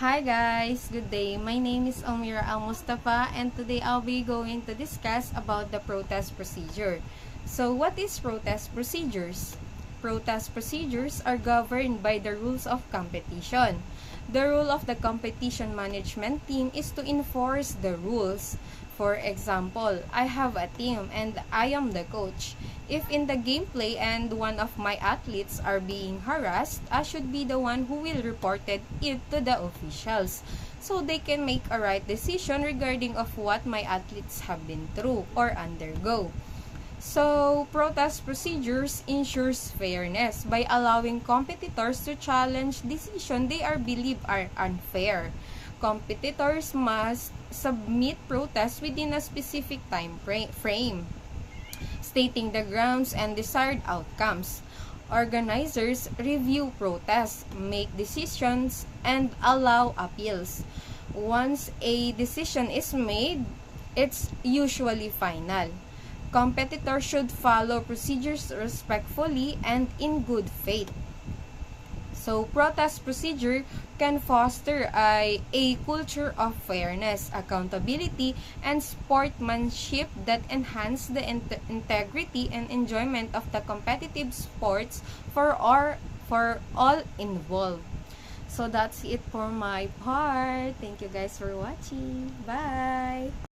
Hi guys, good day. My name is Omira Al Mustafa and today I'll be going to discuss about the protest procedure. So what is protest procedures? Protest procedures are governed by the rules of competition. The role of the competition management team is to enforce the rules. For example, I have a team and I am the coach. If in the gameplay and one of my athletes are being harassed, I should be the one who will report it to the officials so they can make a right decision regarding of what my athletes have been through or undergo. So, protest procedures ensures fairness by allowing competitors to challenge decisions they are believed are unfair. Competitors must submit protests within a specific time frame, stating the grounds and desired outcomes. Organizers review protests, make decisions, and allow appeals. Once a decision is made, it's usually final. Competitors should follow procedures respectfully and in good faith. So, protest procedure can foster a culture of fairness, accountability, and sportsmanship that enhance the integrity and enjoyment of the competitive sports for all involved. So, that's it for my part. Thank you guys for watching. Bye!